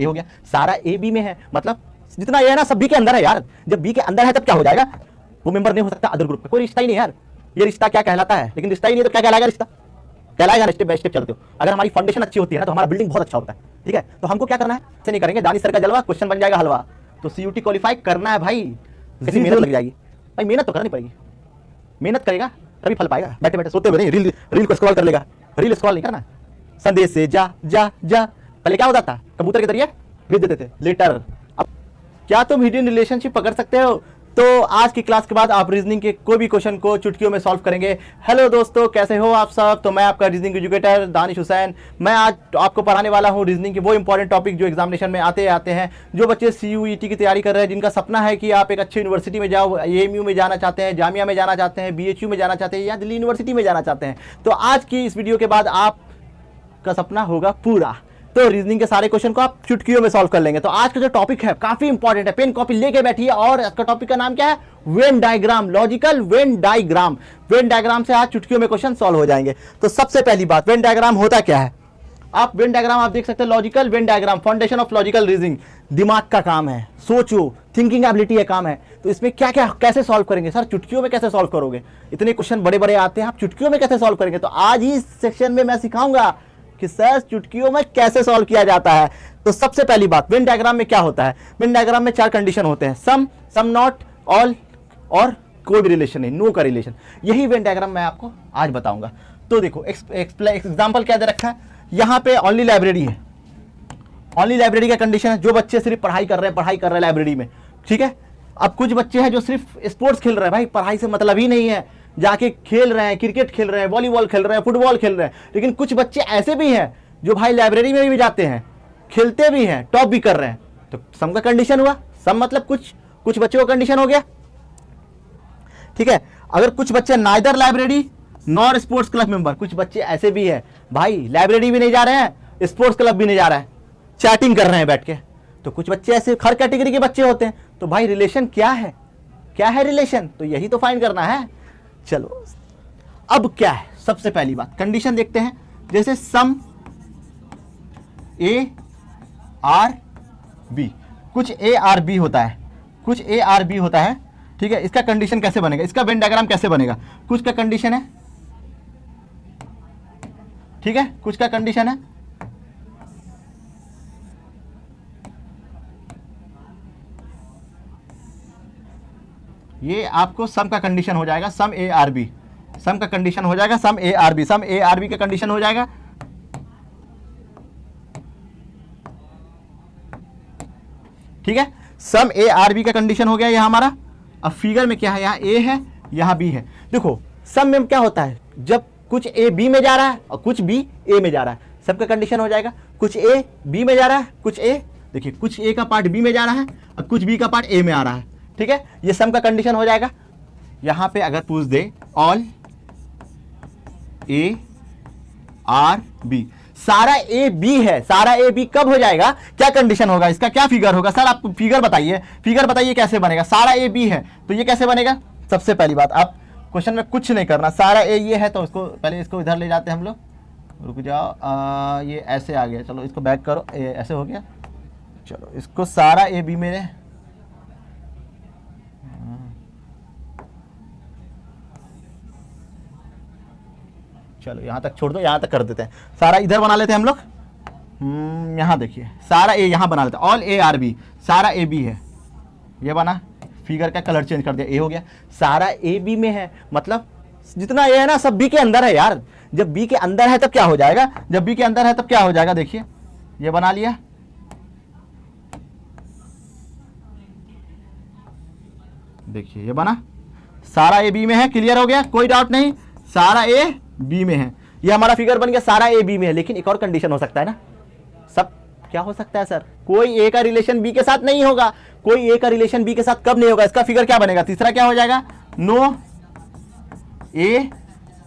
ए हो गया, सारा ए बी में है, मतलब जितना ए है ना सब बी के अंदर है यार। जब बी के अंदर है तब क्या हो जाएगा, वो मेंबर नहीं हो सकता अदर ग्रुप का, कोई रिश्ता ही नहीं यार। ये रिश्ता क्या कहलाता है, लेकिन रिश्ता ही नहीं तो क्या कहलाएगा, रिश्ता कहलाएगा ना। स्टेप बाय स्टेप चलते हो, अगर हमारी फाउंडेशन अच्छी होती है ना तो हमारा बिल्डिंग बहुत अच्छा होता है। ठीक है, तो हमको क्या करना है, ऐसे नहीं करेंगे दानिश सर का जलवा क्वेश्चन बन जाएगा हलवा। तो सीयूटी क्वालिफाई करना है भाई, ऐसी मेहनत लग जाएगी भाई, मेहनत तो करनी पड़ेगी, मेहनत करेगा तभी फल पाएगा। बैठे बैठे सोते हुए नहीं, रील को स्क्रॉल कर लेगा, रील स्क्रॉल नहीं करना। संदेश से जा जा जा, पहले क्या होता था, कबूतर के जरिए भेज देते थे लेटर। अब क्या तुम हिडन रिलेशनशिप पकड़ सकते हो? तो आज की क्लास के बाद आप रीजनिंग के कोई भी क्वेश्चन को चुटकियों में सॉल्व करेंगे। हेलो दोस्तों, कैसे हो आप सब? तो मैं आपका रीजनिंग एजुकेटर दानिश हुसैन, मैं आज आपको पढ़ाने वाला हूं रीजनिंग के वो इंपॉर्टेंट टॉपिक जो एग्जामिनेशन में आते हैं। जो बच्चे CUET की तैयारी कर रहे हैं, जिनका सपना है कि आप एक अच्छी यूनिवर्सिटी में जाओ, AMU में जाना चाहते हैं, जामिया में जाना चाहते हैं, BHU में जाना चाहते हैं या दिल्ली यूनिवर्सिटी में जाना चाहते हैं, तो आज की इस वीडियो के बाद आपका सपना होगा पूरा। तो रीजनिंग के सारे क्वेश्चन को आप चुटकियों में सॉल्व कर लेंगे। तो आज का जो टॉपिक है काफी इंपॉर्टेंट है, पेन कॉपी लेके बैठिए। और इसका टॉपिक का नाम क्या है, Venn diagram, logical Venn diagram. Venn diagram से आज चुटकियों में क्वेश्चन सॉल्व हो जाएंगे। तो सबसे पहली बात, वेन डायग्राम होता क्या है? आप वेन डायग्राम आप देख सकते हैं, logical Venn diagram, foundation of logical reasoning, दिमाग का काम है, सोचो, थिंकिंग एबिलिटी का काम है। तो इसमें क्या क्या कैसे सॉल्व करेंगे सर, चुटकियों में कैसे सॉल्व करोगे? इतने क्वेश्चन बड़े बड़े आते हैं, आप चुटकियों में कैसे सॉल्व करेंगे? तो आज ही इस सेक्शन में मैं सिखाऊंगा कि सर चुटकियों में कैसे सॉल्व किया जाता है। तो सबसे पहली बात, वेन डायग्राम में क्या होता है? वेन डायग्राम में 4 कंडीशन होते हैं, सम नॉट, ऑल और कोई भी रिलेशन नहीं, नो का रिलेशन। यही वेन डायग्राम मैं आपको आज बताऊंगा। तो देखो एग्जांपल क्या दे रखा है यहाँ पे, ओनली लाइब्रेरी है, ओनली लाइब्रेरी का कंडीशन है, जो बच्चे सिर्फ पढ़ाई कर रहे हैं लाइब्रेरी में। ठीक है, अब कुछ बच्चे हैं जो सिर्फ स्पोर्ट्स खेल रहे हैं, भाई पढ़ाई से मतलब ही नहीं है, जाके खेल रहे हैं, क्रिकेट खेल रहे हैं, वॉलीबॉल खेल रहे हैं, फुटबॉल खेल रहे हैं। लेकिन कुछ बच्चे ऐसे भी हैं जो भाई लाइब्रेरी में भी जाते हैं, खेलते भी हैं, टॉप भी कर रहे हैं। तो सम का कंडीशन हुआ, सम मतलब कुछ बच्चों का कंडीशन हो गया। ठीक है, अगर कुछ बच्चे neither library nor sports club member, कुछ बच्चे ऐसे भी है भाई लाइब्रेरी भी नहीं जा रहे हैं, स्पोर्ट्स क्लब भी नहीं जा रहा है, चैटिंग कर रहे हैं बैठ के। तो कुछ बच्चे ऐसे हर कैटेगरी के बच्चे होते हैं। तो भाई रिलेशन क्या है रिलेशन? तो यही तो फाइंड करना है। चलो अब क्या है, सबसे पहली बात कंडीशन देखते हैं। जैसे सम A R B, कुछ A R B होता है, कुछ A R B होता है। ठीक है, इसका कंडीशन कैसे बनेगा, इसका वेन डायग्राम कैसे बनेगा? कुछ का कंडीशन है, ठीक है, कुछ का कंडीशन है, ये आपको सम का कंडीशन हो जाएगा, सम A R B, सम का कंडीशन हो जाएगा, some A R B, some A R B का कंडीशन हो जाएगा। ठीक है, सम A R B का कंडीशन हो गया ये हमारा। अब फिगर में क्या है, यहाँ A है, यहाँ B है। देखो सम में क्या होता है, जब कुछ A B में जा रहा है और कुछ B A में जा रहा है, सबका कंडीशन हो जाएगा। कुछ A B में जा रहा है, कुछ A, देखिए कुछ A का पार्ट B में जा रहा है और कुछ B का पार्ट A में आ रहा है। ठीक है, ये सम का कंडीशन हो जाएगा। यहां पे अगर पूछ they all A R B, सारा A B है, सारा A B कब हो जाएगा, क्या कंडीशन होगा, इसका क्या फिगर होगा? सर आप फिगर बताइए कैसे बनेगा? सारा A B है तो ये कैसे बनेगा? सबसे पहली बात, आप क्वेश्चन में कुछ नहीं करना, सारा A ये है तो इसको पहले इसको इधर ले जाते हैं हम लोग, रुक जाओ, ये ऐसे आ गया, चलो इसको बैक करो, ऐसे हो गया। चलो इसको सारा A B में, चलो यहां तक छोड़ दो, यहां तक कर देते हैं, सारा इधर बना लेते हैं हम लोग। यहां देखिए सारा A यहां बना लेते हैं, ऑल A R B, सारा A B है, ये बना, फिगर का कलर चेंज कर दिया, A हो गया। सारा A B में है, मतलब जितना A है ना सब B के अंदर है यार। जब B के अंदर है तब क्या हो जाएगा, जब B के अंदर है तब क्या हो जाएगा, देखिए ये बना लिया, देखिए ये बना, सारा A B में है, क्लियर हो गया, कोई डाउट नहीं, सारा A B में है, ये हमारा फिगर बन गया, सारा A B में है। लेकिन एक और कंडीशन हो सकता है ना, सब क्या हो सकता है सर, कोई A का रिलेशन B के साथ नहीं होगा, कोई A का रिलेशन B के साथ कब नहीं होगा, इसका फिगर क्या बनेगा, तीसरा क्या हो जाएगा, नो A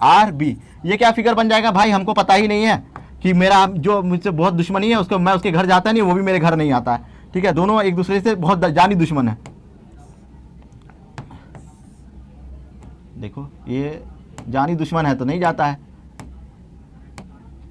R B, ये क्या फिगर बन जाएगा? भाई हमको पता ही नहीं है कि मेरा जो मुझसे बहुत दुश्मनी है उसको, मैं उसके घर जाता नहीं, वो भी मेरे घर नहीं आता है। ठीक है, दोनों एक दूसरे से बहुत जानी दुश्मन है। देखो ये जानी दुश्मन है तो नहीं जाता है।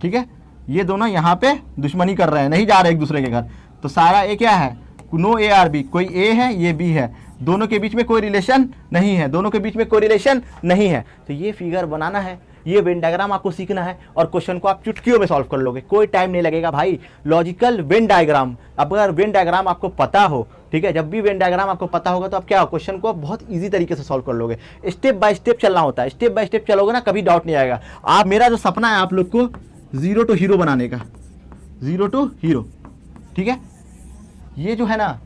ठीक है, ये दोनों यहां पे दुश्मनी कर रहे हैं, नहीं जा रहे एक दूसरे के घर। तो सारा ए क्या है, नो ए आर बी, कोई ए है ये बी है, दोनों के बीच में कोई रिलेशन नहीं है, दोनों के बीच में कोई रिलेशन नहीं है। तो ये फिगर बनाना है, ये वेन डायग्राम आपको सीखना है और क्वेश्चन को आप चुटकियों में सॉल्व कर लोगे, कोई टाइम नहीं लगेगा भाई। लॉजिकल वेन डायग्राम, अगर वेन डायग्राम आपको पता हो, ठीक है, जब भी वेन डायग्राम आपको पता होगा तो आप क्या क्वेश्चन को बहुत इजी तरीके से सॉल्व कर लोगे। स्टेप बाय स्टेप चलना होता है, स्टेप बाय स्टेप चलोगे ना कभी डाउट नहीं आएगा। आप, मेरा जो सपना है आप लोग को जीरो टू हीरो बनाने का, जीरो टू हीरो, ठीक है। ये जो है ना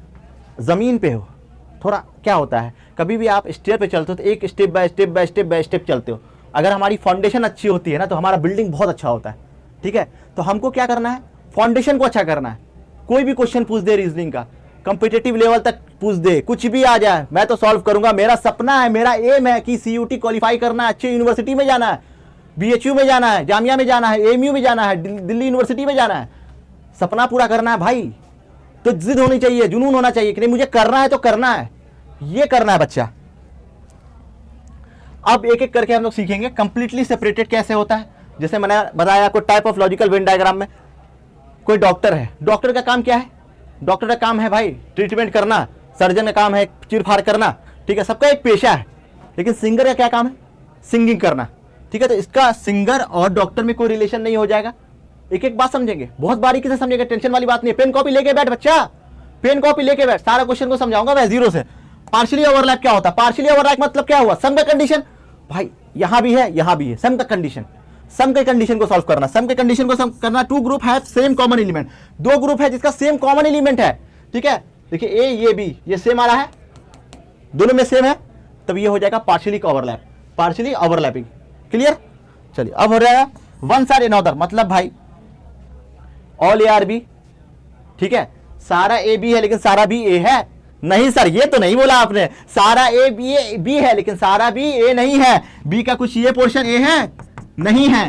जमीन पे हो, थोड़ा क्या होता है, कभी भी आप स्टेप पे चलते हो तो एक step by step by step by step चलते हो। अगर हमारी फाउंडेशन अच्छी होती है ना तो हमारा बिल्डिंग बहुत अच्छा होता है, ठीक है। तो हमको क्या करना है, फाउंडेशन को अच्छा करना है। कोई भी क्वेश्चन पूछ दे रीजनिंग का, कंपिटेटिव लेवल तक पूछ दे, कुछ भी आ जाए, मैं तो सॉल्व करूंगा। मेरा सपना है, मेरा एम है कि CUT क्वालिफाई करना है, अच्छी यूनिवर्सिटी में जाना है, BHU में जाना है, जामिया में जाना है, AMU में जाना है, दिल्ली यूनिवर्सिटी में जाना है, सपना पूरा करना है भाई। तो जिद होनी चाहिए, जुनून होना चाहिए कि नहीं मुझे करना है तो करना है, ये करना है बच्चा। अब एक एक करके हम लोग सीखेंगे कंप्लीटली सेपरेटेड कैसे होता है। जैसे मैंने बताया आपको type of logical Venn diagram में, कोई डॉक्टर है, डॉक्टर का काम क्या है, डॉक्टर का काम है भाई ट्रीटमेंट करना, सर्जन का काम है चीरफाड़ करना, ठीक है, सबका एक पेशा है। लेकिन सिंगर का क्या काम है, सिंगिंग करना, ठीक है। तो इसका सिंगर और डॉक्टर में कोई रिलेशन नहीं हो जाएगा। एक एक बात समझेंगे, बहुत बारीकी से समझेंगे, टेंशन वाली बात नहीं है। पेन कॉपी लेके बैठ बच्चा, पेन कॉपी लेके बैठ, सारा क्वेश्चन को समझाऊंगा मैं जीरो से। पार्शियली ओवरलैप क्या होता है, पार्शियली ओवरलैप मतलब क्या हुआ, सम का कंडीशन, भाई यहां भी है यहां भी है, सम का कंडीशन, सम के कंडीशन को सॉल्व करना, सम के कंडीशन को सम करना। टू ग्रुप है सेम कॉमन एलिमेंट, दो ग्रुप है जिसका सेम कॉमन एलिमेंट है, ठीक है। देखिए ए ये बी ये सेम आ रहा है, दोनों में सेम है, तब ये हो जाएगा partially overlap, partially overlapping. Clear, चलिए अब हो रहा है वन साइड एनदर, मतलब भाई ऑल ए आर बी, ठीक है, सारा ए बी है लेकिन सारा बी ए है नहीं सर, ये तो नहीं बोला आपने, सारा ए बी है लेकिन सारा बी ए नहीं है, बी का कुछ ये पोर्शन ए है नहीं है,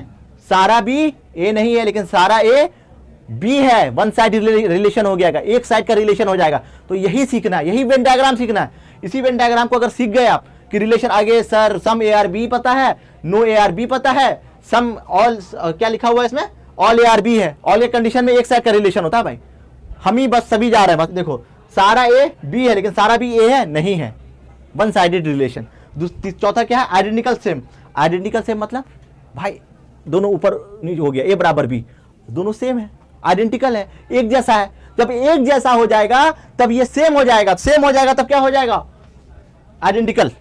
सारा बी ए नहीं है लेकिन सारा ए बी है, वन साइड रिलेशन हो गया, एक साइड का रिलेशन हो जाएगा। तो यही सीखना है, यही वेन डायग्राम सीखना है। इसी वेन डायग्राम को अगर सीख गए आप कि रिलेशन आगे sir some A are B पता है, नो ए आर बी पता है, सम ऑल क्या लिखा हुआ है इसमें, ऑल ए आर बी है, ऑल के कंडीशन में एक साइड का रिलेशन होता है भाई, हम ही बस सभी जा रहे हैं बस। देखो सारा ए बी है लेकिन सारा बी ए है नहीं है, वन साइडेड रिलेशन। चौथा क्या है, आइडेंटिकल सेम, आइडेंटिकल सेम मतलब भाई दोनों ऊपर नीचे हो गया, ए बराबर बी, दोनों सेम है, आइडेंटिकल है, एक जैसा है। जब एक जैसा हो जाएगा तब ये सेम हो जाएगा, सेम हो जाएगा तब क्या हो जाएगा, आइडेंटिकल।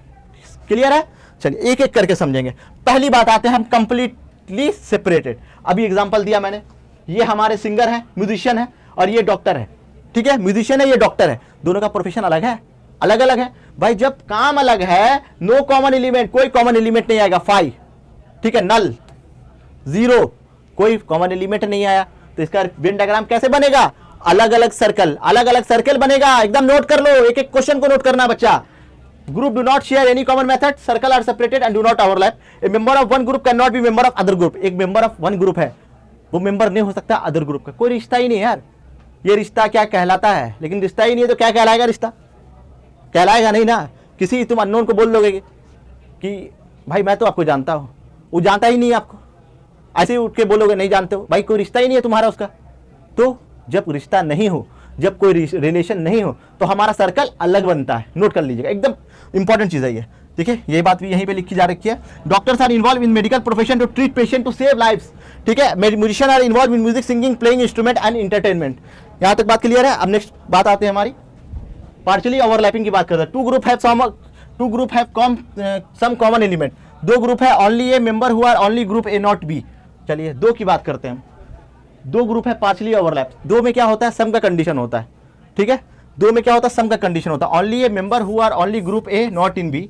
क्लियर है, चलिए एक एक करके समझेंगे। पहली बात आते हैं हम कंप्लीटली सेपरेटेड। अभी एग्जांपल दिया मैंने, ये हमारे सिंगर है, म्यूजिशियन है, और ये डॉक्टर है, ठीक है, म्यूजिशियन है ये डॉक्टर है, दोनों का प्रोफेशन अलग है, अलग अलग है भाई। जब काम अलग है, नो कॉमन एलिमेंट, कोई कॉमन एलिमेंट नहीं आएगा, 5, ठीक है, नल, 0, कोई कॉमन एलिमेंट नहीं आया, तो इसका वेन डायग्राम कैसे बनेगा, अलग अलग सर्कल बनेगा। एकदम नोट कर लो, एक एक क्वेश्चन को नोट करना बच्चा। Group do not share any common method, circle are separated and do not overlap, a member of one group can not be member of other group. एक मेंबर ऑफ वन ग्रुप है, वो member नहीं हो सकता other group का, कोई रिश्ता ही नहीं यार। ये रिश्ता क्या कहलाता है, लेकिन रिश्ता ही नहीं है तो क्या कहलाएगा, रिश्ता कहलाएगा नहीं ना। किसी तुम अननोन को बोल लोगे कि भाई मैं तो आपको जानता हूं, वो जानता ही नहीं है आपको, ऐसे ही उठ के बोलोगे नहीं जानते हो, भाई कोई रिश्ता ही नहीं है तुम्हारा उसका। तो जब रिश्ता नहीं हो, जब कोई रिलेशन नहीं हो, तो हमारा सर्कल अलग बनता है, नोट कर लीजिएगा, एकदम इंपॉर्टेंट चीज है ये, ठीक है। ये बात भी यहीं पे लिखी जा रखी है। Doctors are involve in medical profession to treat patient to save lives, ठीक है। Musician are involve in music, singing, playing instrument and entertainment. यहां तक बात क्लियर है। अब नेक्स्ट बात आते हैं हमारी पार्शियली ओवरलैपिंग की बात करते हैं। Two group have some common element, दो ग्रुप है, only A member who are only group A not B. चलिए दो की बात करते हैं। दो ग्रुप है पार्शियली ओवरलैप, दो में क्या होता है, सम का कंडीशन होता है, ठीक है। दो में क्या होता है, सम का कंडीशन होता है। Only A member who are only group A not in B,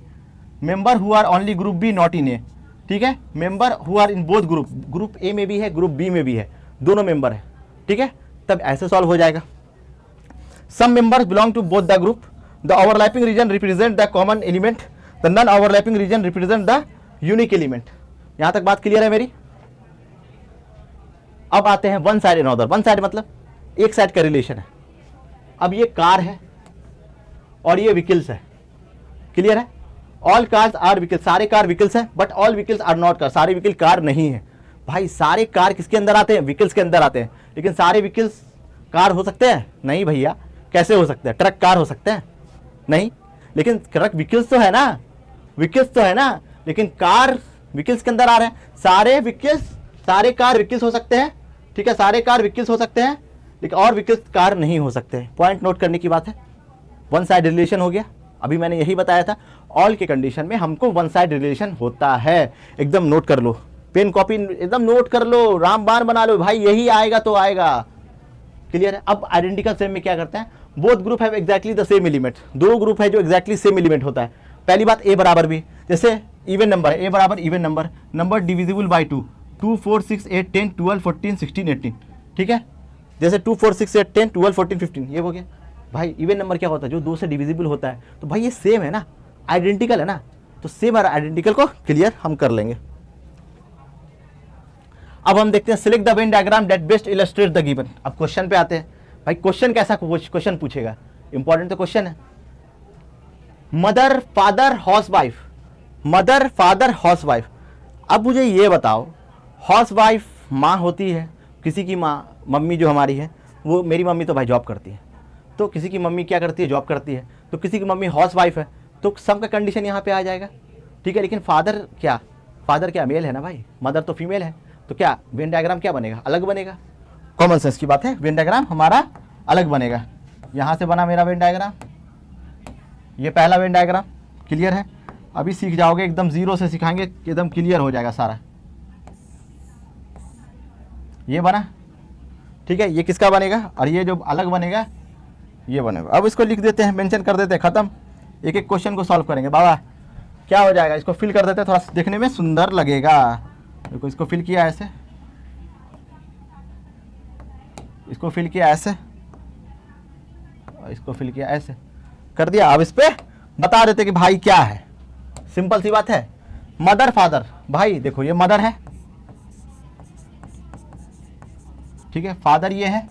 member who are only group B not in A, ठीक है। Member who are in both group, group A में भी है ग्रुप बी में भी है, दोनों मेंबर है, ठीक है। तब ऐसे सॉल्व हो जाएगा। Some members belong to both the group, the overlapping region represent the common element, the non overlapping region represent the unique element. यहां तक बात क्लियर है मेरी। अब आते हैं one side and other. One side मतलब एक साइड का रिलेशन है। अब ये कार है और ये व्हीकल्स है, क्लियर है। ऑल कार्स आर व्हीकल्स, सारे कार व्हीकल्स हैं, but all vehicles are not car, सारे व्हीकल कार नहीं है। भाई सारे कार किसके अंदर आते हैं, व्हीकल्स के अंदर आते हैं, लेकिन सारे व्हीकल्स कार हो सकते हैं? नहीं भैया, कैसे हो सकते हैं? ट्रक कार हो सकते हैं? नहीं। लेकिन ट्रक व्हीकल्स तो है ना, व्हीकल्स तो है ना, लेकिन कार व्हीकल्स के अंदर आ रहे हैं। सारे व्हीकल्स, सारे कार व्हीकल्स हो सकते हैं, ठीक है, सारे कार व्हीकल्स हो सकते हैं, लेकिन और व्हीकल्स कार नहीं हो सकते। पॉइंट नोट करने की बात है। वन साइड रिलेशन हो गया, अभी मैंने यही बताया था, ऑल के कंडीशन में हमको वन साइड रिलेशन होता है। एकदम नोट कर लो, पेन कॉपी एकदम नोट कर लो, रामबाण बना लो भाई, यही आएगा तो आएगा। क्लियर है? अब आइडेंटिकल सेम में क्या करते हैं? Both group have exactly the same element. दो ग्रुप है जो एग्जैक्टली सेम एलिमेंट होता है। पहली बात, ए बराबर बी, जैसे इवन नंबर है, ए बराबर even number, number divisible by 2, 2 4 6 8 10 12 14 16 18, ठीक है। जैसे 2 4 6 8 10 12 14 15, ये हो गया भाई। इवन नंबर क्या होता है? जो 2 से डिविजिबल होता है। तो भाई ये सेम है ना, आइडेंटिकल है ना, तो सेम और आइडेंटिकल को क्लियर हम कर लेंगे। अब हम देखते हैं, select the Venn diagram that best illustrate the given. अब क्वेश्चन पे आते हैं। भाई क्वेश्चन कैसा क्वेश्चन पूछेगा? इंपॉर्टेंट तो क्वेश्चन है। Mother father house wife, mother father house wife. अब मुझे ये बताओ, हाउस वाइफ माँ होती है, किसी की माँ, मम्मी जो हमारी है वो, मेरी मम्मी तो भाई जॉब करती है, तो किसी की मम्मी क्या करती है? जॉब करती है। तो किसी की मम्मी हाउस वाइफ है, तो सब का कंडीशन यहाँ पे आ जाएगा, ठीक है। लेकिन फादर क्या, फादर क्या मेल है ना भाई, मदर तो फीमेल है, तो क्या वेन डायग्राम क्या बनेगा? अलग बनेगा। कॉमन सेंस की बात है, वेन डायग्राम हमारा अलग बनेगा। यहाँ से बना मेरा वेन डायग्राम, ये पहला वेन डायग्राम, क्लियर है। अभी सीख जाओगे, एकदम जीरो से सिखाएंगे, एकदम क्लियर हो जाएगा सारा। ये बना, ठीक है। ये किसका बनेगा? और ये जो अलग बनेगा ये बनेगा। अब इसको लिख देते हैं, मेंशन कर देते हैं, खत्म। एक एक क्वेश्चन को सॉल्व करेंगे। बाबा क्या हो जाएगा? इसको फिल कर देते हैं, थोड़ा देखने में सुंदर लगेगा। देखो इसको फिल किया ऐसे, इसको फिल किया ऐसे, इसको फिल किया ऐसे कर दिया। अब इस पे बता देते कि भाई क्या है। सिंपल सी बात है। मदर फादर, भाई देखो ये मदर है, ठीक है, फादर ये है,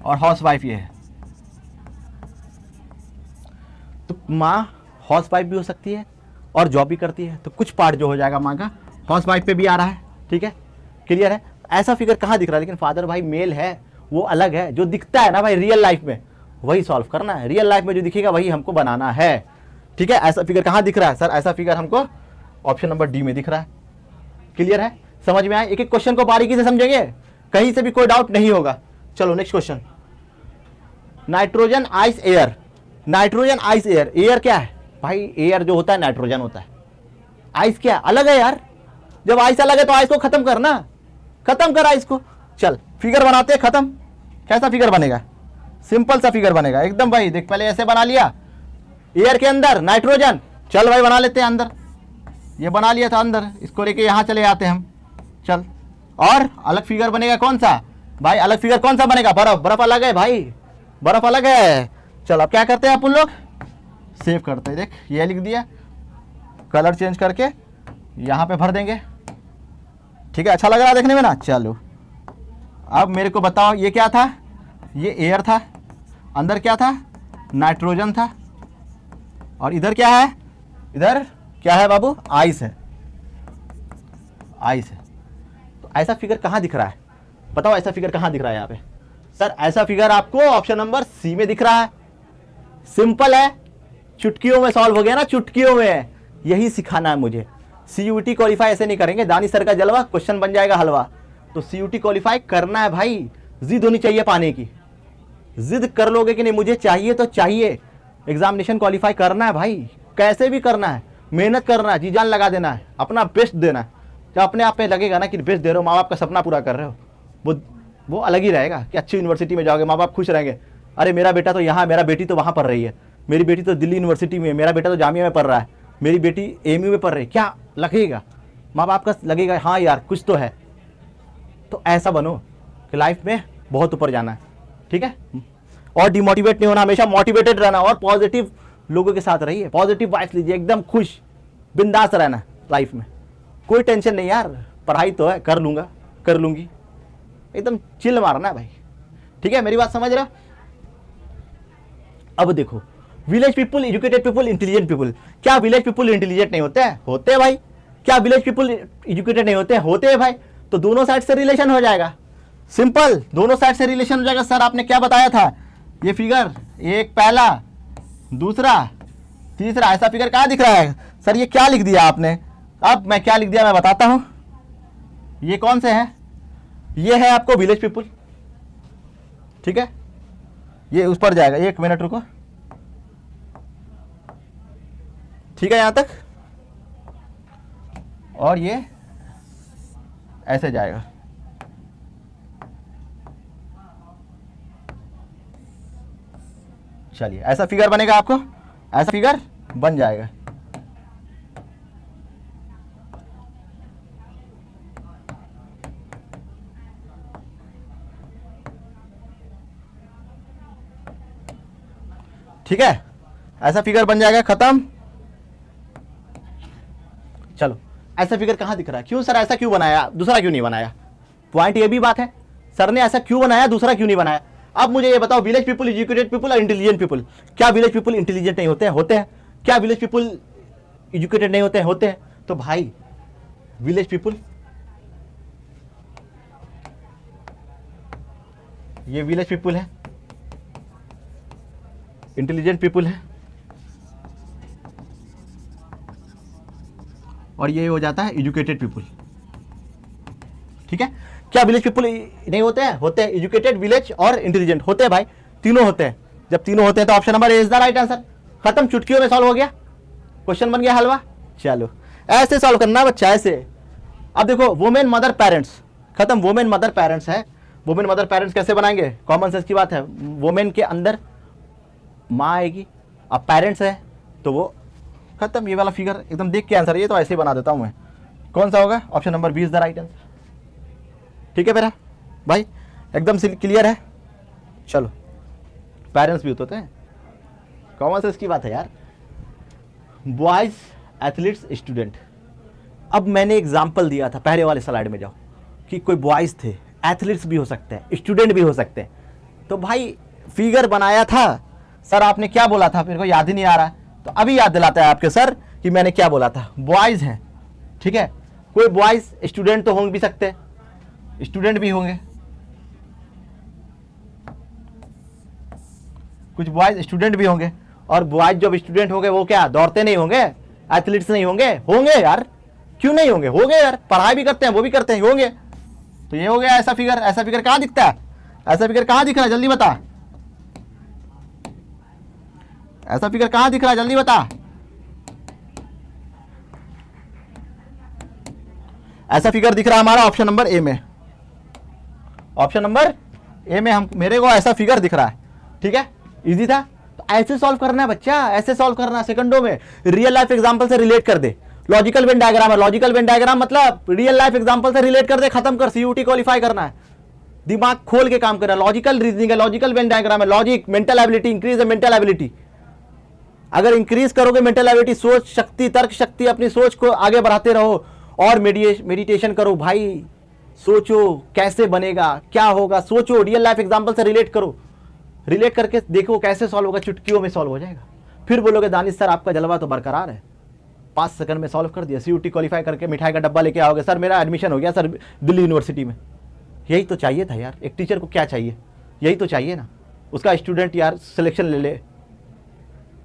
और हाउस वाइफ ये है। तो माँ हाउस वाइफ भी हो सकती है और जॉब भी करती है, तो कुछ पार्ट जो हो जाएगा माँ का हाउस वाइफ पे भी आ रहा है, ठीक है, क्लियर है। ऐसा फिगर कहाँ दिख रहा है? लेकिन फादर भाई मेल है, वो अलग है। जो दिखता है ना भाई रियल लाइफ में, वही सॉल्व करना है। रियल लाइफ में जो दिखेगा वही हमको बनाना है, ठीक है। ऐसा फिगर कहाँ दिख रहा है? सर ऐसा फिगर हमको ऑप्शन नंबर डी में दिख रहा है, क्लियर है। समझ में आया? एक एक क्वेश्चन को बारीकी से समझेंगे, कहीं से भी कोई डाउट नहीं होगा। चलो next question, nitrogen ice air. Nitrogen ice air, air क्या है भाई? एयर जो होता है नाइट्रोजन होता है, आइस क्या अलग है यार। जब आइस अलग है तो आइस को खत्म करना, खत्म कर आइस को। चल फिगर बनाते हैं, खत्म। कैसा फिगर बनेगा? सिंपल सा फिगर बनेगा एकदम भाई। देख पहले ऐसे बना लिया, एयर के अंदर नाइट्रोजन, चल भाई बना लेते हैं अंदर। ये बना लिया था अंदर, इसको लेके यहां चले आते हैं हम, चल। और अलग फिगर बनेगा कौन सा भाई? अलग फिगर कौन सा बनेगा? बर्फ, बर्फ अलग है भाई, बर्फ अलग है। चल अब क्या करते हैं अपन लोग? सेव करते हैं। देख ये लिख दिया, कलर चेंज करके यहाँ पे भर देंगे, ठीक है। अच्छा लग रहा है देखने में ना? चलो अब मेरे को बताओ, ये क्या था? ये एयर था, अंदर क्या था? नाइट्रोजन था, और इधर क्या है? इधर क्या है बाबू? आइस है, आइस है। तो ऐसा फिगर कहाँ दिख रहा है? बताओ ऐसा फिगर कहाँ दिख रहा है यहाँ पे? सर ऐसा फिगर आपको ऑप्शन नंबर सी में दिख रहा है। सिंपल है, चुटकियों में सॉल्व हो गया ना, चुटकियों में। यही सिखाना है मुझे। सीयूटी क्वालिफाई ऐसे नहीं करेंगे, दानी सर का जलवा, क्वेश्चन बन जाएगा हलवा। तो सीयूटी क्वालिफाई करना है भाई, जिद होनी चाहिए पाने की। जिद कर लोगे कि नहीं मुझे चाहिए तो चाहिए, एग्जामिनेशन क्वालिफाई करना है भाई, कैसे भी करना है, मेहनत करना है, जी जान लगा देना है, अपना बेस्ट देना है। जब अपने आप पे लगेगा ना कि बेस्ट दे रहे हो, माँ बाप का सपना पूरा कर रहे हो, वो अलग ही रहेगा कि अच्छी यूनिवर्सिटी में जाओगे, माँ बाप खुश रहेंगे। अरे मेरा बेटा तो यहाँ, मेरा बेटी तो वहाँ पढ़ रही है, मेरी बेटी तो दिल्ली यूनिवर्सिटी में, मेरा बेटा तो जामिया में पढ़ रहा है, मेरी बेटी एमयू में पढ़ रही है, क्या लगेगा? माँ बाप का लगेगा हाँ यार कुछ तो है। तो ऐसा बनो कि लाइफ में बहुत ऊपर जाना है, ठीक है। और डिमोटिवेट नहीं होना, हमेशा मोटिवेटेड रहना, और पॉजिटिव लोगों के साथ रहिए, पॉजिटिव वाइब्स लीजिए, एकदम खुश बिंदास रहना लाइफ में। कोई टेंशन नहीं यार, पढ़ाई तो है, कर लूँगा, कर लूँगी, एकदम चिल मारना है भाई, ठीक है। मेरी बात समझ रहा? अब देखो, village people, educated people, intelligent people. क्या विलेज पीपुल इंटेलिजेंट नहीं होते हैं? होते हैं भाई। क्या विलेज पीपुल एजुकेटेड नहीं होते हैं? होते हैं भाई। तो दोनों साइड से रिलेशन हो जाएगा। सिंपल, दोनों साइड से रिलेशन हो जाएगा। सर आपने क्या बताया था, ये फिगर एक पहला दूसरा तीसरा, ऐसा फिगर कहाँ दिख रहा है सर, ये क्या लिख दिया आपने। अब मैं क्या लिख दिया मैं बताता हूं, ये कौन से हैं, ये है आपको विलेज पीपुल, ठीक है, ये उस पर जाएगा, एक मिनट रुको, ठीक है यहां तक, और ये ऐसे जाएगा। चलिए ऐसा फिगर बनेगा, आपको ऐसा फिगर बन जाएगा। ठीक है, ऐसा फिगर बन जाएगा, खत्म। चलो ऐसा फिगर कहां दिख रहा है, क्यों सर ऐसा क्यों बनाया, दूसरा क्यों नहीं बनाया, पॉइंट ये भी बात है, सर ने ऐसा क्यों बनाया, दूसरा क्यों नहीं बनाया। अब मुझे ये बताओ, विलेज पीपल, एजुकेटेड पीपल और इंटेलिजेंट पीपल, क्या विलेज पीपल इंटेलिजेंट नहीं होते हैं, होते हैं। क्या विलेज पीपल एजुकेटेड नहीं होते हैं, होते हैं। तो भाई विलेज पीपल, ये विलेज पीपल है, इंटेलिजेंट पीपल है, और ये हो जाता है एजुकेटेड पीपल, ठीक है। क्या विलेज पीपल नहीं होते हैं, होते हैं, एजुकेटेड, विलेज और इंटेलिजेंट होते हैं भाई, तीनों होते हैं। जब तीनों होते हैं तो option number A is the right answer. खत्म, चुटकियों में सॉल्व हो गया, क्वेश्चन बन गया हलवा। चलो ऐसे सॉल्व करना बच्चा, ऐसे। अब देखो वुमेन मदर पेरेंट्स, खत्म, वुमेन मदर पेरेंट्स है, वुमेन मदर पेरेंट्स कैसे बनाएंगे, कॉमन सेंस की बात है, वुमेन के अंदर माँ आएगी, अब पेरेंट्स है तो वो खत्म, ये वाला फिगर एकदम देख के आंसर, ये तो ऐसे ही बना देता हूं मैं। कौन सा होगा, option number B is the right answer. ठीक है मेरा भाई, एकदम क्लियर है। चलो पेरेंट्स भी होते हैं, कॉमन सेंस की बात है यार। बॉयज एथलीट्स स्टूडेंट, अब मैंने एग्जाम्पल दिया था पहले वाले स्लाइड में, जाओ कि कोई बॉयज थे, एथलीट्स भी हो सकते हैं, स्टूडेंट भी हो सकते हैं। तो भाई फिगर बनाया था, सर आपने क्या बोला था, मेरे को याद ही नहीं आ रहा, तो अभी याद दिलाता है आपके सर कि मैंने क्या बोला था। बॉयज हैं, ठीक है, कोई बॉयज स्टूडेंट तो होंगे भी सकते हैं, स्टूडेंट भी होंगे, कुछ बॉयज स्टूडेंट भी होंगे, और बॉयज जब स्टूडेंट होंगे वो क्या दौड़ते नहीं होंगे, एथलीट्स नहीं होंगे, होंगे यार, क्यों नहीं होंगे, होंगे यार, पढ़ाई भी करते हैं, वो भी करते हैं, होंगे। तो ये हो गया ऐसा फिगर। ऐसा फिगर कहां दिखता है, ऐसा फिगर कहां दिख रहा है, जल्दी बता, ऐसा फिगर कहां दिख रहा है, जल्दी बता। ऐसा फिगर दिख रहा है हमारा ऑप्शन नंबर ए में, ऑप्शन नंबर ए में हम, मेरे को ऐसा फिगर दिख रहा है, ठीक है, इजी था। तो ऐसे सॉल्व करना है बच्चा, ऐसे सॉल्व करना है सेकंडों में, रियल लाइफ एग्जांपल से रिलेट कर दे। लॉजिकल वेन डायग्राम है, लॉजिकल वेन डायग्राम मतलब रियल लाइफ एग्जांपल से रिलेट कर दे, खत्म कर, सीयूटी क्वालिफाई करना है, दिमाग खोल के काम करना है। लॉजिकल रीजनिंग है, लॉजिकल वेन डायग्राम है, logic, mental ability, increase the mental ability. अगर इंक्रीज करोगे मेंटल एबिलिटी, सोच शक्ति, तर्क शक्ति, अपनी सोच को आगे बढ़ाते रहो, और मेडिटेशन करो भाई, सोचो कैसे बनेगा, क्या होगा, सोचो, रियल लाइफ एग्जांपल से रिलेट करो, रिलेट करके देखो कैसे सॉल्व होगा, चुटकियों में सॉल्व हो जाएगा। फिर बोलोगे दानिश सर आपका जलवा तो बरकरार है, 5 सेकंड में सॉल्व कर दिया, सीयूटी क्वालिफाई करके मिठाई का डब्बा लेके आओगे, सर मेरा एडमिशन हो गया सर दिल्ली यूनिवर्सिटी में। यही तो चाहिए था यार, एक टीचर को क्या चाहिए, यही तो चाहिए ना, उसका स्टूडेंट यार सिलेक्शन ले ले,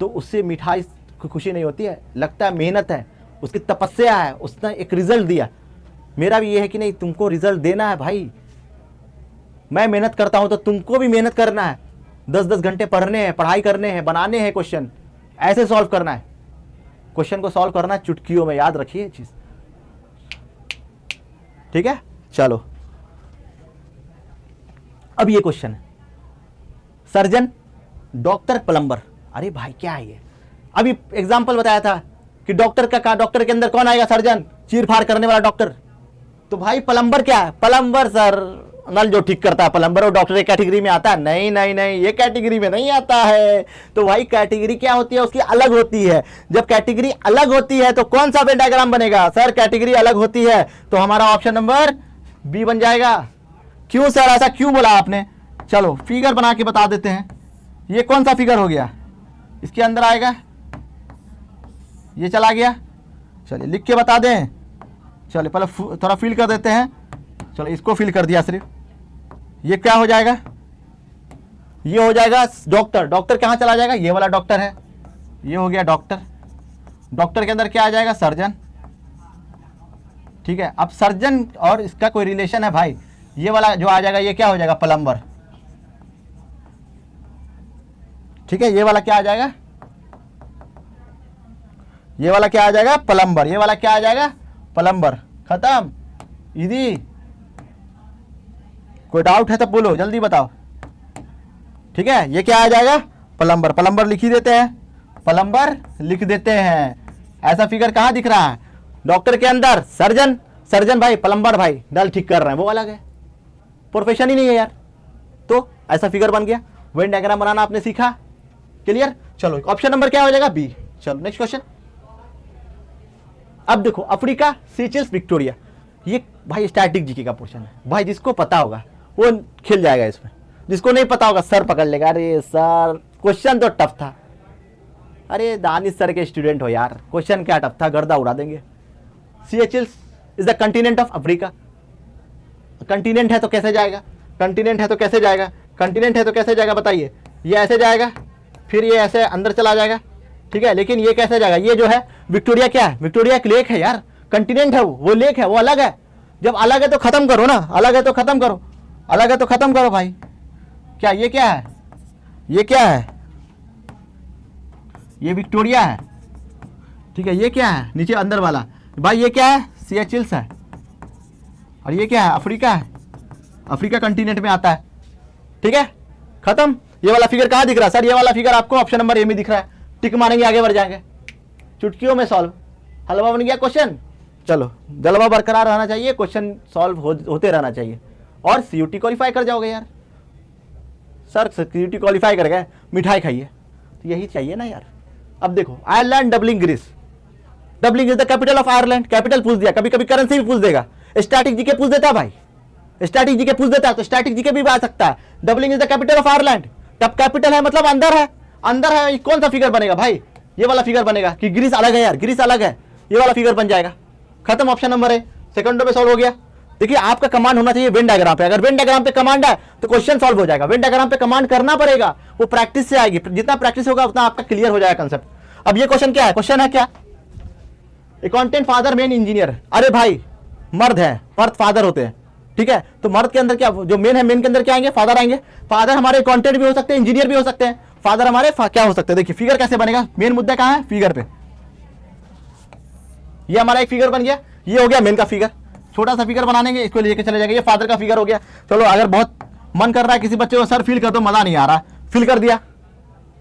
तो उससे मिठाई की खुशी नहीं होती है, लगता है मेहनत है, उसकी तपस्या है, उसने एक रिजल्ट दिया। मेरा भी ये है कि नहीं, तुमको रिजल्ट देना है भाई, मैं मेहनत करता हूं तो तुमको भी मेहनत करना है, 10-10 घंटे पढ़ने हैं, पढ़ाई करने हैं, बनाने हैं क्वेश्चन, ऐसे सॉल्व करना है, क्वेश्चन को सॉल्व करना है चुटकियों में, याद रखिए चीज, ठीक है। चलो अब ये क्वेश्चन है, सर्जन, डॉक्टर, प्लम्बर, अरे भाई क्या है ये, अभी एग्जाम्पल बताया था कि डॉक्टर का, डॉक्टर के अंदर कौन आएगा, सर्जन, चीर फाड़ करने वाला डॉक्टर। तो भाई प्लम्बर क्या है, प्लम्बर सर नल जो ठीक करता है, प्लम्बर और डॉक्टर एक कैटेगरी में आता है, नहीं नहीं नहीं, ये कैटेगरी में नहीं आता है। तो भाई कैटेगरी क्या होती है, उसकी अलग होती है। जब कैटेगरी अलग होती है तो कौन सा वेन डायग्राम बनेगा, सर कैटेगरी अलग होती है तो हमारा ऑप्शन नंबर बी बन जाएगा। क्यों सर, ऐसा क्यों बोला आपने। चलो फिगर बना के बता देते हैं, ये कौन सा फिगर हो गया, इसके अंदर आएगा, ये चला गया, चलिए लिख के बता दें, चलिए पहले थोड़ा फिल कर देते हैं, चलो इसको फिल कर दिया सिर्फ, ये क्या हो जाएगा, ये हो जाएगा डॉक्टर। डॉक्टर कहाँ चला जाएगा, ये वाला डॉक्टर है, ये हो गया डॉक्टर। डॉक्टर के अंदर क्या आ जाएगा, सर्जन। ठीक है, अब सर्जन और इसका कोई रिलेशन है भाई, ये वाला जो आ जाएगा ये क्या हो जाएगा, प्लम्बर। ठीक है, ये वाला क्या आ जाएगा, ये वाला क्या आ जाएगा, प्लम्बर। ये वाला क्या आ जाएगा, प्लम्बर। खत्म। इजी। कोई डाउट है तो बोलो, जल्दी बताओ। ठीक है, ये क्या आ जाएगा, प्लम्बर। प्लम्बर लिख ही देते हैं, प्लम्बर लिख देते हैं। ऐसा फिगर कहाँ दिख रहा है, डॉक्टर के अंदर सर्जन। सर्जन भाई, प्लम्बर भाई नल ठीक कर रहे हैं, वो अलग है, प्रोफेशन ही नहीं है यार। तो ऐसा फिगर बन गया। वेन डायग्राम बनाना आपने सीखा, क्लियर। चलो ऑप्शन नंबर क्या हो जाएगा, बी। चलो नेक्स्ट क्वेश्चन। अब देखो, अफ्रीका, सीचेल्स, विक्टोरिया, ये भाई स्टैटिक जीके का पोर्शन है भाई, जिसको पता होगा वो खेल जाएगा इसमें, जिसको नहीं पता होगा सर पकड़ लेगा। अरे सर क्वेश्चन तो टफ था, अरे दानिश सर के स्टूडेंट हो यार, क्वेश्चन क्या टफ था, गर्दा उड़ा देंगे। Seychelles is the continent of Africa. Continent है तो कैसे जाएगा, कंटिनेंट है तो कैसे जाएगा, कंटिनेंट है तो कैसे जाएगा बताइए। ये ऐसे जाएगा, फिर ये ऐसे अंदर चला जाएगा। ठीक है, लेकिन ये कैसे जाएगा, ये जो है विक्टोरिया क्या है, विक्टोरिया एक लेक है यार, कंटिनेंट है वो लेक है, वो अलग है। जब अलग है तो खत्म करो ना, अलग है तो खत्म करो, अलग है तो खत्म करो भाई। क्या ये क्या है, ये क्या है, ये विक्टोरिया है। ठीक है, ये क्या है नीचे अंदर वाला भाई, ये क्या है, सीचेल्स है। और ये क्या है, अफ्रीका है, अफ्रीका कंटिनेंट में आता है। ठीक है, खत्म। ये वाला फिगर कहाँ दिख रहा है सर, ये वाला फिगर आपको ऑप्शन नंबर ए में दिख रहा है। टिक मारेंगे, आगे बढ़ जाएंगे, चुटकियों में सॉल्व। हलवा बन गया क्वेश्चन। चलो जलवा बरकरार रहना चाहिए, क्वेश्चन सॉल्व होते रहना चाहिए, और सीयूटी क्वालिफाई कर जाओगे यार। सर सीयूटी क्वालिफाई कर गए, मिठाई खाइए, तो यही चाहिए ना यार। अब देखो, Ireland, Dublin, Greece. Dublin is the capital of Ireland, capital पूछ दिया, कभी कभी करेंसी भी पूछ देगा, स्टैटिक जीके पूछ देता है भाई, स्टैटिक जीके पूछ देता है, तो स्टैटिक जीके भी आ सकता है। Doubling is the capital of Ireland, तब कैपिटल है मतलब अंदर है, अंदर है। कौन सा फिगर बनेगा भाई, ये वाला फिगर बनेगा, कि ग्रीस अलग है यार, ग्रीस अलग है, ये वाला फिगर बन जाएगा। खत्म, ऑप्शन नंबर है, सेकंडों में सॉल्व हो गया। देखिए आपका कमांड होना चाहिए वेन डायग्राम पे, अगर वेन डायग्राम पे कमांड है तो क्वेश्चन सॉल्व हो जाएगा। वेन डायग्राम पे कमांड करना पड़ेगा, वो प्रैक्टिस से आएगी, जितना प्रैक्टिस होगा उतना आपका क्लियर हो जाएगा कंसेप्ट। अब ये क्वेश्चन क्या है, क्वेश्चन है क्या, अकाउंटेंट फादर मेन इंजीनियर। अरे भाई मर्द है, मर्द फादर होते हैं। ठीक है, तो मर्द के अंदर क्या, जो मेन है, मेन के अंदर क्या आएंगे, फादर आएंगे। फादर हमारे अकाउंटेंट भी हो सकते हैं, इंजीनियर भी हो सकते हैं, फादर हमारे क्या हो सकते हैं। देखिए फिगर कैसे बनेगा, मेन मुद्दा कहां है, फिगर पे। ये हमारा एक फिगर बन गया, ये हो गया मेन का फिगर। छोटा सा फिगर बनाने के, इसको लेके चले जाएंगे, ये फादर का फिगर हो गया। चलो अगर बहुत मन कर रहा है किसी बच्चे को, सर फिल कर दो, मजा नहीं आ रहा, फिल कर दिया,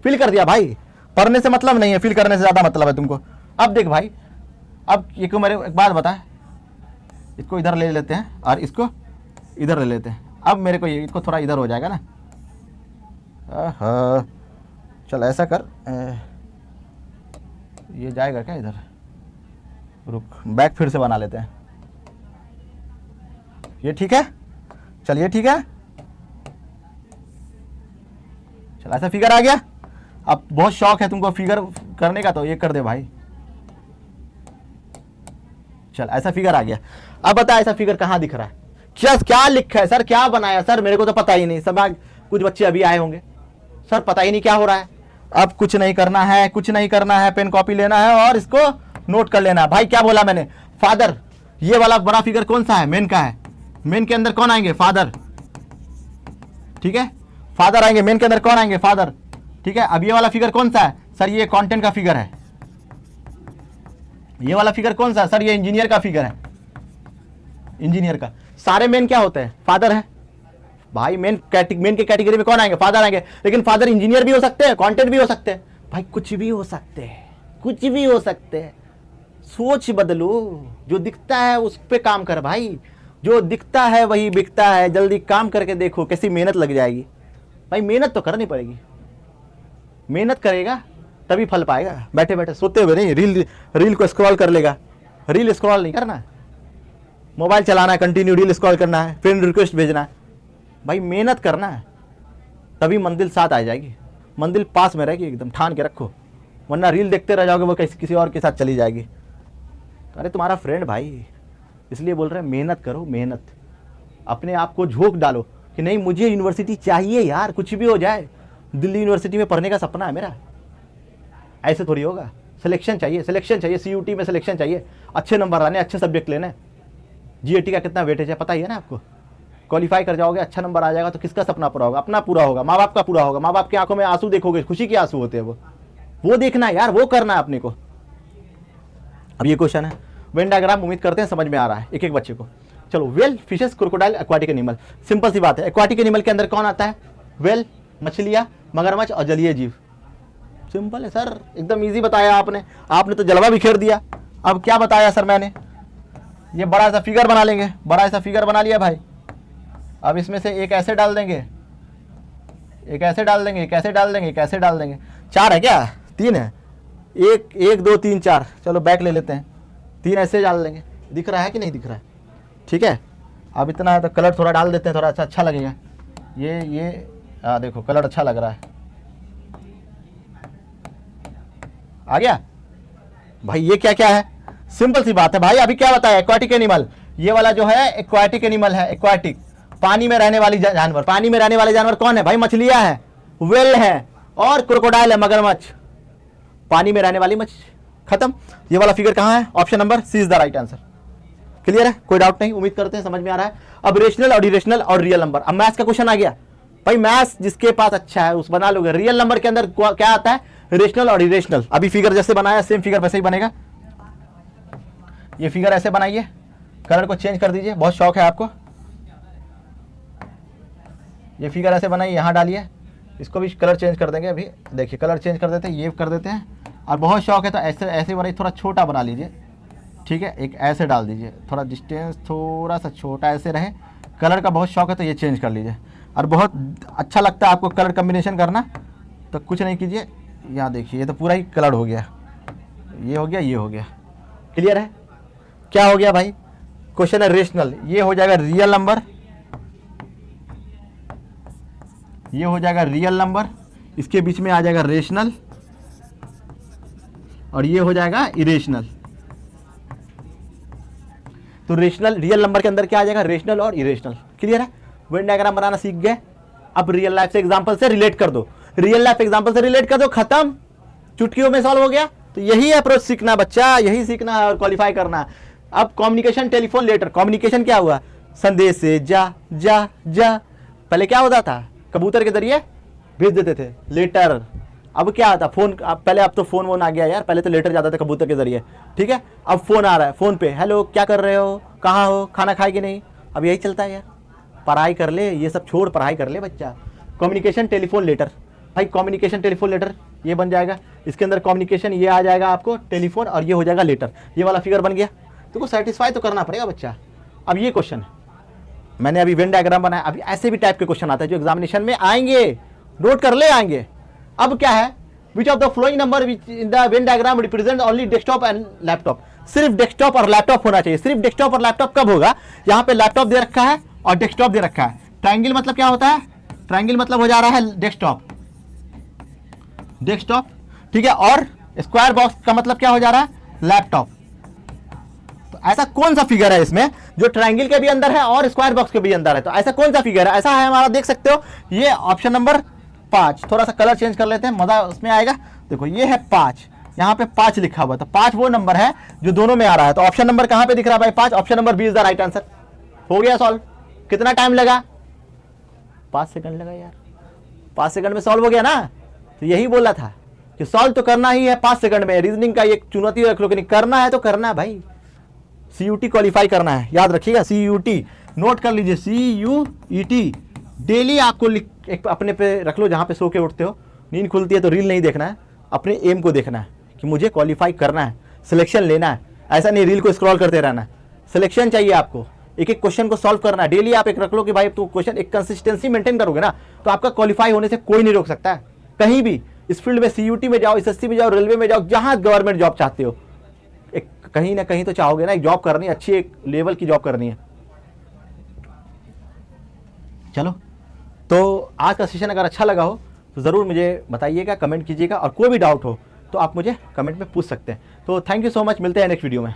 फिल कर दिया भाई। पढ़ने से मतलब नहीं है, फिल करने से ज्यादा मतलब है तुमको। अब देख भाई, अब ये को मेरे एक बात बता, इसको इधर ले लेते हैं और इसको इधर ले लेते हैं। अब मेरे को ये, इसको थोड़ा इधर हो जाएगा ना। चल ऐसा कर, ये जाएगा क्या इधर, रुक, बैक फिर से बना लेते हैं। ये ठीक है, चलिए ठीक है, चल ऐसा फिगर आ गया। अब बहुत शौक है तुमको फिगर करने का, तो ये कर दे भाई। चल ऐसा फिगर आ गया। अब बता ऐसा फिगर कहां दिख रहा है, क्या क्या लिखा है सर, क्या बनाया सर, मेरे को तो पता ही नहीं। सब कुछ बच्चे अभी आए होंगे, सर पता ही नहीं क्या हो रहा है। अब कुछ नहीं करना है, कुछ नहीं करना है, पेन कॉपी लेना है और इसको नोट कर लेना है। भाई क्या बोला मैंने, फादर। ये वाला बड़ा फिगर कौन सा है, मेन का है। मेन के अंदर कौन आएंगे, फादर। ठीक है, फादर आएंगे, मेन के अंदर कौन आएंगे, फादर। ठीक है, अब ये वाला फिगर कौन सा है सर, ये कंटेंट का फिगर है। ये वाला फिगर कौन सा है सर, ये इंजीनियर का फिगर है, इंजीनियर का। सारे मेन क्या होते हैं, फादर है भाई। मेन के कैटेगरी में कौन आएंगे, फादर आएंगे। लेकिन फादर इंजीनियर भी हो सकते हैं, कंटेंट भी हो सकते हैं भाई, कुछ भी हो सकते हैं, कुछ भी हो सकते हैं। सोच बदलो, जो दिखता है उस पे काम कर भाई, जो दिखता है वही बिकता है। जल्दी काम करके देखो कैसी मेहनत लग जाएगी भाई, मेहनत तो करनी पड़ेगी, मेहनत करेगा तभी फल पाएगा। बैठे बैठे सोते हुए नहीं, रील को स्क्रॉल कर लेगा, रील स्क्रॉल नहीं करना है, मोबाइल चलाना है, कंटिन्यू रील स्क्रॉल करना है, फ्रेंड रिक्वेस्ट भेजना है भाई, मेहनत करना है तभी मंजिल साथ आ जाएगी, मंजिल पास में रहेगी एकदम, ठान के रखो। वरना रील देखते रह जाओगे, वो किसी और के साथ चली जाएगी। अरे तुम्हारा फ्रेंड भाई, इसलिए बोल रहे हैं मेहनत करो, मेहनत, अपने आप को झोंक डालो। कि नहीं मुझे यूनिवर्सिटी चाहिए यार, कुछ भी हो जाए, दिल्ली यूनिवर्सिटी में पढ़ने का सपना है मेरा। ऐसे थोड़ी होगा, सिलेक्शन चाहिए, सिलेक्शन चाहिए, CUT में सिलेक्शन चाहिए, अच्छे नंबर आने, अच्छे सब्जेक्ट लेने। GAT का कितना वेटेज है पता ही है ना आपको। क्वालिफाई कर जाओगे, अच्छा नंबर आ जाएगा तो किसका सपना पूरा होगा? अपना पूरा होगा, माँ बाप का पूरा होगा। माँ बाप की आंखों में आंसू देखोगे, खुशी के आंसू होते हैं वो देखना है यार, वो करना है अपने को। अब ये क्वेश्चन है, वेन डायग्राम उम्मीद करते हैं समझ में आ रहा है एक एक बच्चे को। चलो, well, fishes, crocodile, aquatic animal. Simple सी बात है, एक्वाटिक एनिमल के अंदर कौन आता है? वेल, मछलियाँ, मगरमच्छ और जलीय जीव। सिंपल है सर, एकदम इजी बताया आपने तो जलवा बिखेर दिया। अब क्या बताया सर मैंने? ये बड़ा सा फिगर बना लेंगे, बड़ा सा फिगर बना लिया भाई। अब इसमें से एक ऐसे डाल देंगे, एक ऐसे डाल देंगे, एक ऐसे डाल देंगे, एक ऐसे डाल देंगे। 4 है क्या? 3 है, 1 2 3 4। चलो बैक ले लेते हैं, 3 ऐसे डाल देंगे। दिख रहा है कि नहीं दिख रहा है? ठीक है। अब इतना है तो कलर थोड़ा डाल देते हैं, थोड़ा अच्छा लगेगा। ये देखो कलर अच्छा लग रहा है, आ गया भाई। ये क्या क्या है? सिंपल सी बात है भाई। अभी क्या बताया? Aquatic animal. ये वाला जो है एक्वाटिक एनिमल है, एक्वाटिक, पानी में रहने वाली जानवर। पानी में रहने वाले जानवर कौन है भाई? मछलियां हैं, वेल है और क्रोकोडाइल है, मगरमच्छ। पानी में रहने वाली मछली, खत्म। ये वाला फिगर कहाँ है? Option number C is the right answer. Clear है? कोई डाउट नहीं? उम्मीद करते हैं समझ में आ रहा है। अब रेशनल और इरेशनल और रियल नंबर। अब मैथ्स का क्वेश्चन आ गया भाई। मैथ्स जिसके पास अच्छा है उस बना लोगे। रियल नंबर के अंदर क्या आता है? रेशनल और इरेशनल। अभी फिगर जैसे बनाया सेम फिगर वैसे ही बनेगा। ये फिगर ऐसे बनाइए, कलर को चेंज कर दीजिए, बहुत शौक है आपको। ये फिगर ऐसे बनाइए, यहाँ डालिए, इसको भी कलर चेंज कर देंगे। अभी देखिए कलर चेंज कर देते हैं, ये कर देते हैं। और बहुत शौक है तो ऐसे ऐसे बनाइए, थोड़ा छोटा बना लीजिए, ठीक है। एक ऐसे डाल दीजिए, थोड़ा डिस्टेंस थोड़ा सा छोटा ऐसे रहे। कलर का बहुत शौक है तो ये चेंज कर लीजिए। और बहुत अच्छा लगता है आपको कलर कम्बिनेशन करना, तो कुछ नहीं कीजिए, यहाँ देखिए ये तो पूरा ही कलर हो गया, ये हो गया, ये हो गया। क्लियर है? क्या हो गया भाई? क्वेश्चन है रेशनल, ये हो जाएगा रियल नंबर, ये हो जाएगा रियल नंबर, इसके बीच में आ जाएगा रेशनल, और ये हो जाएगा इरेशनल। तो रेशनल, रियल नंबर के अंदर क्या आ जाएगा? रेशनल और इरेशनल। क्लियर है? वेन डायग्राम बनाना सीख गए। अब रियल लाइफ से एग्जांपल से रिलेट कर दो, रियल लाइफ एग्जांपल से रिलेट कर दो, खत्म, चुटकियों में सॉल्व हो गया। तो यही अप्रोच सीखना बच्चा, यही सीखना है और क्वालिफाई करना। अब कम्युनिकेशन, टेलीफोन, लेटर। कम्युनिकेशन क्या हुआ? संदेश से जा जा जा। पहले क्या होता था? कबूतर के जरिए भेज देते थे, लेटर। अब क्या आता? फोन। पहले अब तो फोन वोन आ गया यार, पहले तो लेटर जाता था कबूतर के जरिए, ठीक है। अब फोन आ रहा है, फोन पे हेलो क्या कर रहे हो, कहाँ हो, खाना खाए कि नहीं। अब यही चलता है यार। पढ़ाई कर ले, ये सब छोड़, पढ़ाई कर ले बच्चा। Communication, telephone, letter. भाई कम्युनिकेशन, टेलीफोन, लेटर ये बन जाएगा। इसके अंदर कम्युनिकेशन ये आ जाएगा आपको, टेलीफोन, और ये हो जाएगा लेटर। ये वाला फिगर बन गया। तो सेटिस्फाई तो करना पड़ेगा बच्चा। अब ये क्वेश्चन है, मैंने अभी वेन डायग्राम बनाया। अभी ऐसे भी टाइप के क्वेश्चन आते हैं जो एग्जामिनेशन में आएंगे, नोट कर ले आएंगे। अब क्या है? Which of the flowing number in the Venn diagram represent only desktop and laptop. सिर्फ डेस्कटॉप और लैपटॉप होना चाहिए। सिर्फ डेस्कटॉप और लैपटॉप कब होगा? यहाँ पे लैपटॉप दे रखा है और डेस्कटॉप दे रखा है। ट्रायंगल मतलब क्या होता है? ट्रायंगल मतलब हो जा रहा है डेस्कटॉप, डेस्कटॉप, ठीक है। और स्क्वायर बॉक्स का मतलब क्या हो जा रहा है? लैपटॉप। तो ऐसा कौन सा फिगर है इसमें जो ट्रायंगल के भी अंदर है और स्क्वायर बॉक्स के भी अंदर है? तो ऐसा कौन सा फिगर है? ऐसा है हमारा, देख सकते हो, ये ऑप्शन नंबर 5। थोड़ा सा कलर चेंज कर लेते हैं, मजा उसमें आएगा। देखो ये है 5, यहाँ पे 5 लिखा हुआ, तो 5 वो नंबर है जो दोनों में आ रहा है। तो ऑप्शन नंबर कहाँ पे दिख रहा है भाई? 5। Option number B is the right answer. हो गया सॉल्व। कितना टाइम लगा? 5 सेकंड लगा यार। 5 सेकंड में सॉल्व हो गया ना। तो यही बोला था कि सॉल्व तो करना ही है 5 सेकंड में। रीजनिंग का एक चुनौती रख लो कि नहीं, करना है तो करना है भाई। CUT क्वालिफाई करना है, याद रखिएगा। CUT नोट कर लीजिए, CUET डेली आपको एक अपने पे रख लो, जहाँ पे सो के उठते हो, नींद खुलती है तो रील नहीं देखना है, अपने एम को देखना है कि मुझे क्वालिफाई करना है, सिलेक्शन लेना है। ऐसा नहीं रील को स्क्रॉल करते रहना है, सिलेक्शन चाहिए आपको। एक एक क्वेश्चन को सॉल्व करना है डेली। आप एक रख लो कि भाई तो क्वेश्चन एक कंसिस्टेंसी मेंटेन करोगे ना, तो आपका क्वालिफाई होने से कोई नहीं रोक सकता है कहीं भी। इस फील्ड में CUT में जाओ, SSC में जाओ, रेलवे में जाओ, जहाँ गवर्नमेंट जॉब चाहते हो, एक कहीं ना कहीं तो चाहोगे ना, एक जॉब करनी है, अच्छी एक लेवल की जॉब करनी है। चलो, तो आज का सेशन अगर अच्छा लगा हो तो ज़रूर मुझे बताइएगा, कमेंट कीजिएगा, और कोई भी डाउट हो तो आप मुझे कमेंट में पूछ सकते हैं। तो थैंक यू सो मच, मिलते हैं नेक्स्ट वीडियो में।